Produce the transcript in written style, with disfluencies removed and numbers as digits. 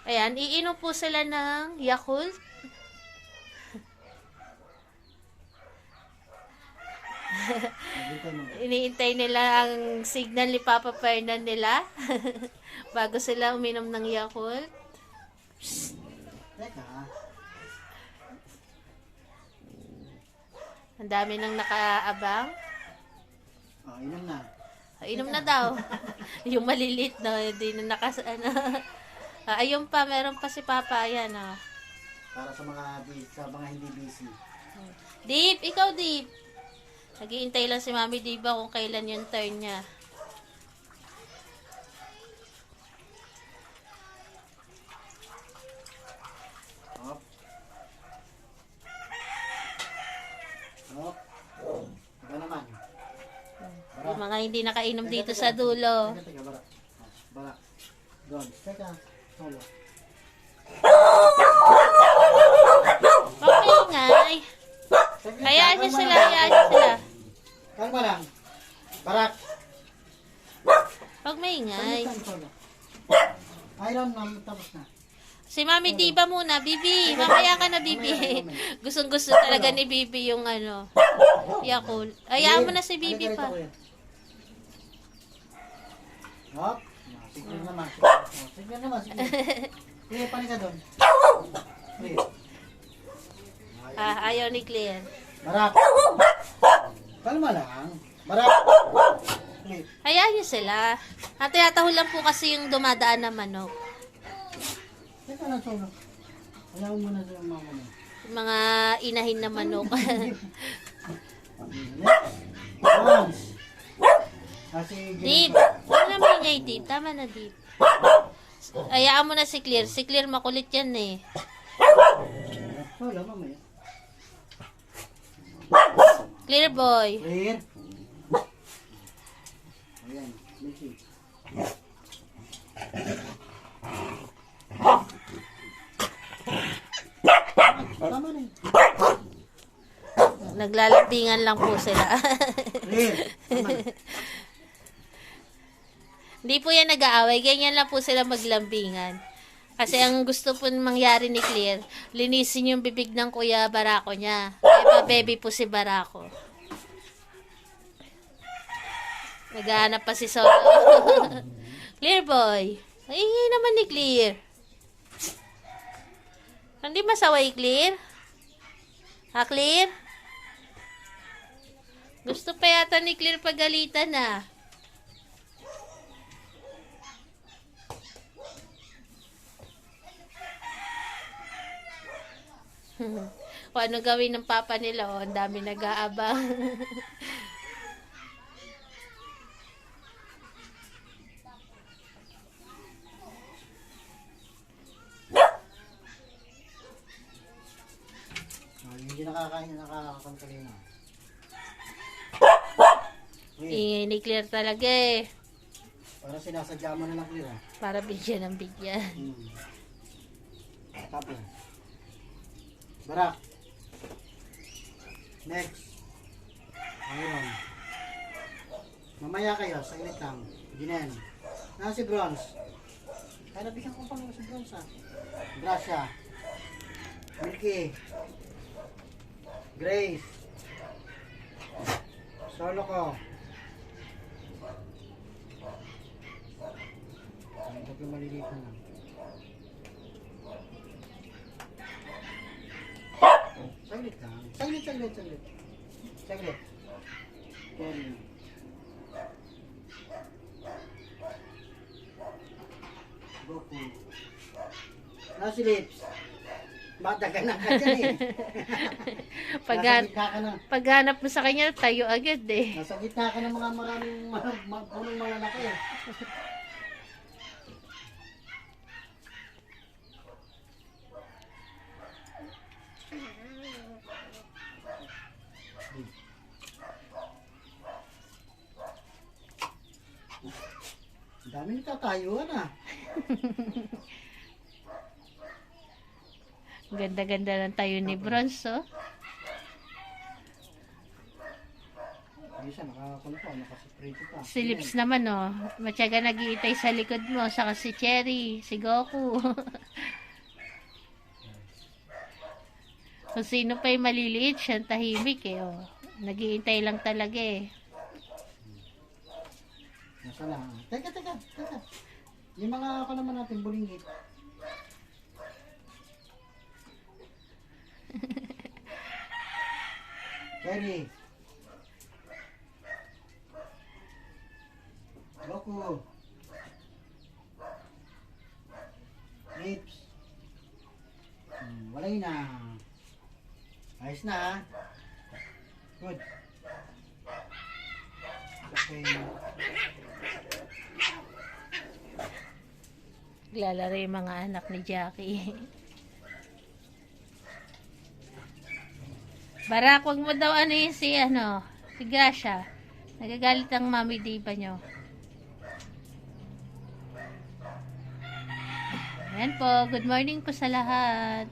Ayan, iinom po sila ng Yakult. Iniintay nila ang signal ni Papa Fernan nila bago sila uminom ng Yakult. Teka. Ang dami nang nakaabang. Oh, inom na. Inom na daw. Yung malilit na, hindi na ano. Ayun pa, meron pa si Papa. Ayan, oh. Para sa mga hindi busy. Deep, ikaw Deep. Naghihintay lang si Mami Diba kung kailan yung turn niya. Hop. Hop. Iba naman. Yung mga hindi nakainom dito sa dulo. Teka, bara. Bara. Doon. Teka. Solo. Okay, ngay. Hayaan niyo sila, hayaan niyo sila. Kalma lang. Barak. Huwag maingay. Solo. Iron na. Tapos na. Si Mami Diba muna, Bibi. Mamaya ka na, Bibi. Gustong-gusto talaga ni Bibi yung ano, Yakult. Hayaan mo na si Bibi pa. Hop. Sige naman. Sige naman. Sige, panik ka doon. Sige. Ayaw ni Claire. Barak. Kalma lang. Barak. Sige. Hayaan niyo sila. At tinatahol lang po kasi yung dumadaan na manok. Teka lang, solo. Ayaw mo na sa mga mo. Mga inahin na manok. Once. Kasi Deep. Huwag na maingay, Deep. Tama na, Deep. Hayaan mo na si Claire. Si Claire makulit yan eh. Solo, mamaya. Clear boy. Clear. Ayan, Mickey. Tama na. Naglalambingan lang po sila. Clear. Tama na. Hindi po yan nag-aaway. Ganyan lang po sila maglambingan. Kasi ang gusto po mangyari ni Claire, linisin yung bibig ng Kuya Barako niya. Kaya pa-baby po si Barako. Naghahanap pa si Solo. Clear boy. Maingay naman ni Claire. Hindi masaway, Claire? Ha, Claire? Gusto pa yata ni Claire pagalitan na. Kung ano gawin ng papa nila, oh, ang dami nag-aabang. Hindi nakakain, nakakakontrol na. Ingay ni Claire talaga eh. Para sinasadya mo na ng clear, ha? Para bigyan ng bigyan. Tapos. Barak. Next. Ayun. Mamaya kayo, saglit lang. Ginen. Si Bronze. Kaya nabigyan ko pa si Bronze, ha? Gracia. Milky. Grace. Solo ko. Ang tatlo maliliit na lang. Saglit lang. Saglit. Saglit. Kenny. Goku. Si Lips. Mataganan ka dyan eh. Nasa gitna ka na. Paghanap mo sa kanya, tayo agad eh. Nasa gitna ka ng mga maraming punong malalaki eh. Ang dami nagtatayuan ah. Ganda-ganda lang tayo ni Bronze, oh. Isa, nakakulo pa, nakasiprito pa. Si Lips naman, oh. Matyaga nag-iitay sa likod mo. Saka si Cherry, si Goku. Kung sino pa yung maliliit, siyang tahimik eh, oh. Nag-iintay lang talaga eh. Nasa na. Teka. Yung mga ako naman natin, bulinggit. Cherry. Goku. Lips. Walay na. Ayos na ha. Good. Okay. Lalaro yung mga anak ni Jackie. Barak, wag mo daw ano yun si Gracia. Nagagalit ang mami diba nyo. Ayan po, good morning po sa lahat.